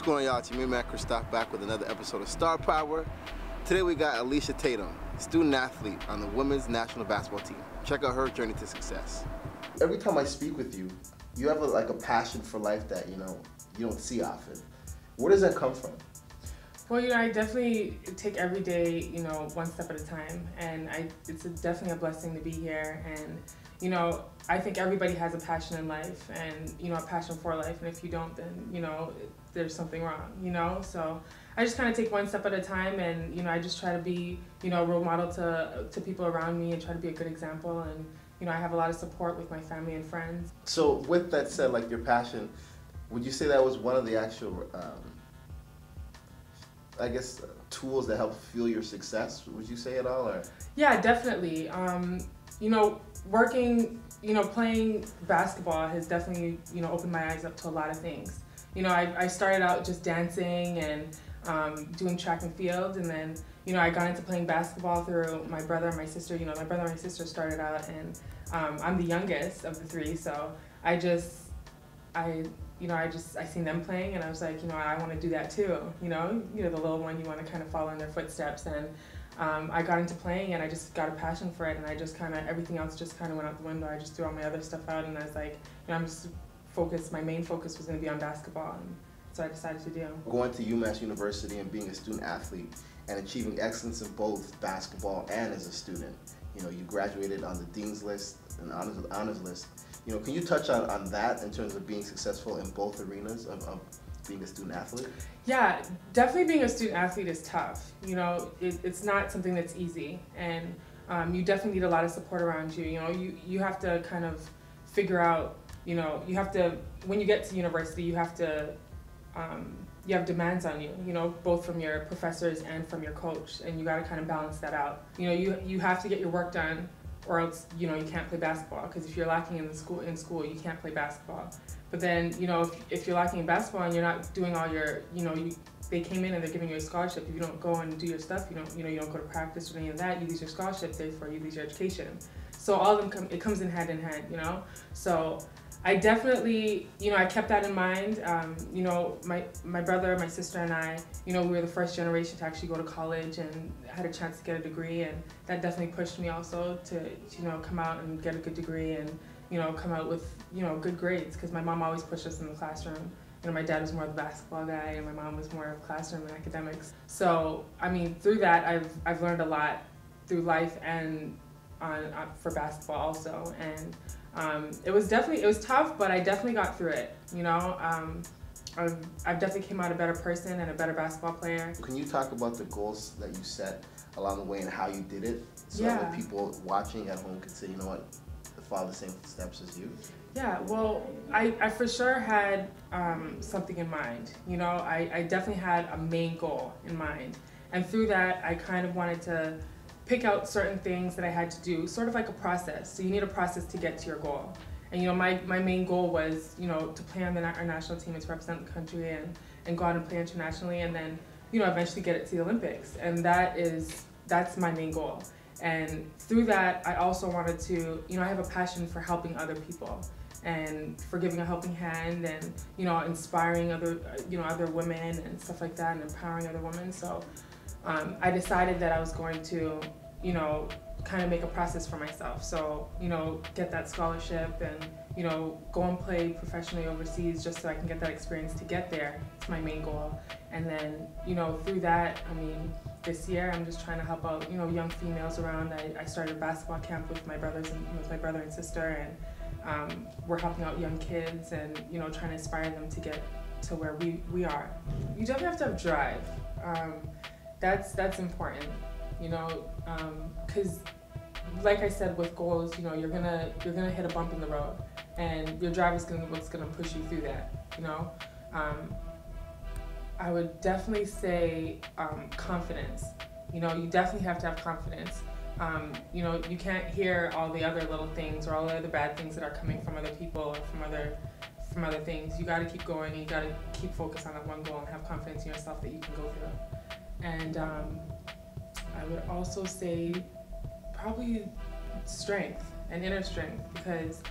going on, y'all? It's your main man Christoph back with another episode of Star Power. Today we got Alisha Tatham, student athlete on the women's national basketball team. Check out her journey to success. Every time I speak with you, you have a passion for life that you don't see often. Where does that come from? Well, I definitely take every day, one step at a time, and it's definitely a blessing to be here. And I think everybody has a passion in life, and a passion for life. And if you don't, then there's something wrong. So I just kind of take one step at a time, and I just try to be a role model to people around me, and try to be a good example. And I have a lot of support with my family and friends. So with that said, your passion, would you say that was one of the actual tools that help fuel your success? Would you say at all? Or? Yeah, definitely. Working, playing basketball has definitely, opened my eyes up to a lot of things. I started out just dancing and doing track and field, and then, I got into playing basketball through my brother and my sister. My brother and my sister started out, and I'm the youngest of the three, so I seen them playing, and I was like, I want to do that too. The little one, you want to kind of follow in their footsteps, and I got into playing, and I just got a passion for it, and I just everything else just kind of went out the window. I just threw all my other stuff out, and I was like, I'm just focused. My main focus was going to be on basketball, and so I decided to do. Going to UMass University and being a student athlete and achieving excellence in both basketball and as a student. You graduated on the Dean's List and honors list. Can you touch on that in terms of being successful in both arenas of being a student athlete? Yeah, definitely being a student athlete is tough. It's not something that's easy, and you definitely need a lot of support around you. You have to kind of figure out, you have to, when you get to university, you have demands on you, both from your professors and from your coach, and you got to kind of balance that out. You have to get your work done, or else you can't play basketball, because if you're lacking in school you can't play basketball. But then if you're lacking in basketball and you're not doing all your they came in and they're giving you a scholarship, if you don't go and do your stuff, you don't go to practice or any of that, you lose your scholarship, therefore you lose your education. So all of them comes in hand in hand. So I definitely, I kept that in mind. My brother, my sister, and I, we were the first generation to actually go to college and had a chance to get a degree, and that definitely pushed me also to, come out and get a good degree and, come out with, good grades, because my mom always pushed us in the classroom. My dad was more of the basketball guy, and my mom was more of classroom and academics. So, through that, I've learned a lot through life and for basketball also, and it was tough, but I definitely got through it. I've definitely came out a better person and a better basketball player. Can you talk about the goals that you set along the way and how you did it, so that people watching at home could say, follow the same steps as you? Yeah, well, I for sure had something in mind. I definitely had a main goal in mind, and through that, I kind of wanted to pick out certain things that I had to do, sort of like a process. So you need a process to get to your goal. And my main goal was, to play on our national team and to represent the country and go out and play internationally, and then, eventually get it to the Olympics. And that's my main goal. And through that, I also wanted to, I have a passion for helping other people and for giving a helping hand and, inspiring other women and stuff like that, and empowering other women. So I decided that I was going to, kind of make a process for myself. So, get that scholarship and, go and play professionally overseas just so I can get that experience to get there. It's my main goal. And then, through that, this year I'm just trying to help out, young females around. I started a basketball camp with my brother and sister, and we're helping out young kids and, trying to inspire them to get to where we are. You definitely have to have drive. That's important, because like I said, with goals, you're gonna hit a bump in the road, and your drive is what's gonna push you through that. I would definitely say confidence. You definitely have to have confidence. You can't hear all the other little things or all the other bad things that are coming from other people or from other things. You got to keep going, and you got to keep focused on that one goal and have confidence in yourself that you can go through. And I would also say probably strength and inner strength, because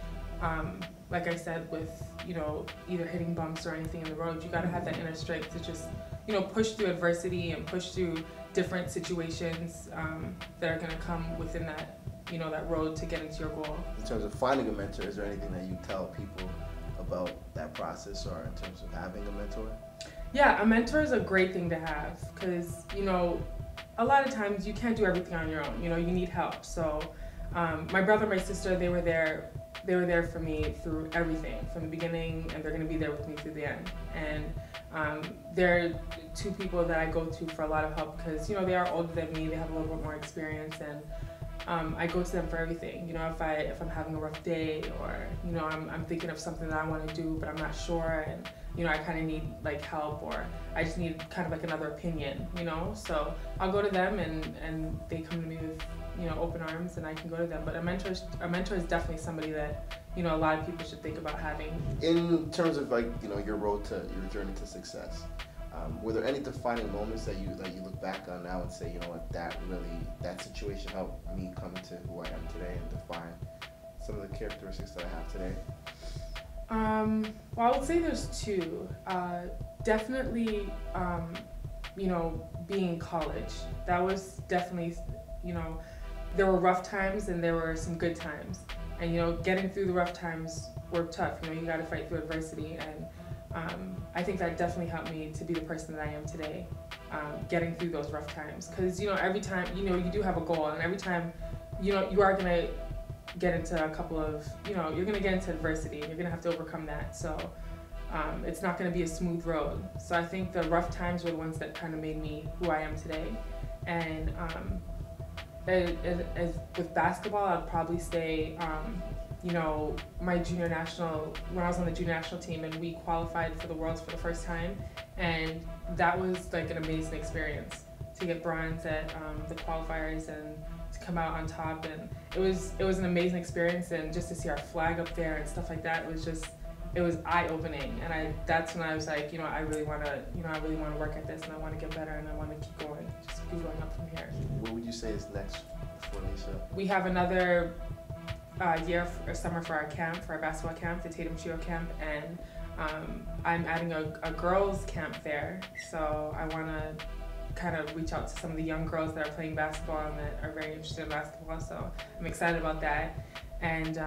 Like I said, with, you know, either hitting bumps or anything in the road, you got to have that inner strength to just, you know, push through adversity and push through different situations that are going to come within that, you know, that road to getting to your goal. In terms of finding a mentor, is there anything that you tell people about that process, or in terms of having a mentor? Yeah, a mentor is a great thing to have because, you know, a lot of times you can't do everything on your own. You know, you need help. So my brother and my sister, they were there for me through everything from the beginning, and they're going to be there with me through the end. And they're two people that I go to for a lot of help because, you know, they are older than me, they have a little bit more experience, and I go to them for everything. You know, if I'm having a rough day, or, you know, I'm thinking of something that I want to do but I'm not sure, and, you know, I kind of need like help, or I just need kind of like another opinion, you know. So I'll go to them, and they come to me with, you know, open arms, and I can go to them. But a mentor is definitely somebody that, you know, a lot of people should think about having. In terms of, like, you know, your road to your journey to success, were there any defining moments that you look back on now and say, you know what, that situation helped me come to who I am today and define some of the characteristics that I have today? Well, I would say there's two. Definitely, you know, being in college. That was definitely, you know, there were rough times and there were some good times. And, you know, getting through the rough times were tough. You know, you got to fight through adversity. And I think that definitely helped me to be the person that I am today, getting through those rough times. Because, you know, every time, you know, you do have a goal, and every time, you know, you are going to get into a couple of, you know, you're going to get into adversity. You're going to have to overcome that. So it's not going to be a smooth road. So I think the rough times were the ones that kind of made me who I am today. And as with basketball, I'd probably say, you know, my junior national, when I was on the junior national team and we qualified for the Worlds for the first time, and that was like an amazing experience to get bronze at the qualifiers and to come out on top, and it was an amazing experience, and just to see our flag up there and stuff like that, it was eye-opening, and that's when I was like, you know, I really want to work at this, and I want to get better, and I want to keep going, just keep going up from here. What would you say is next for Alisha? We have another year or summer for our camp, for our basketball camp, the Tatum Trio camp, and I'm adding a girls camp there, so I want to kind of reach out to some of the young girls that are playing basketball and that are very interested in basketball, so I'm excited about that. And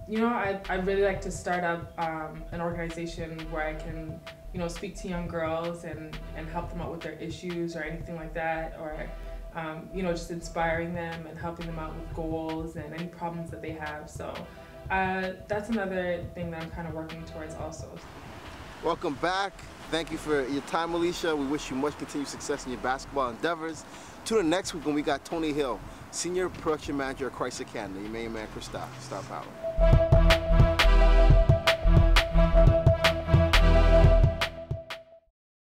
you know, I'd really like to start up an organization where I can, you know, speak to young girls and help them out with their issues or anything like that, or you know, just inspiring them and helping them out with goals and any problems that they have. So that's another thing that I'm kind of working towards also. Welcome back. Thank you for your time, Alisha. We wish you much continued success in your basketball endeavors. Tune in next week when we got Tony Hill, Senior Production Manager at Chrysler Canada, your main man, Christoph, Star Power.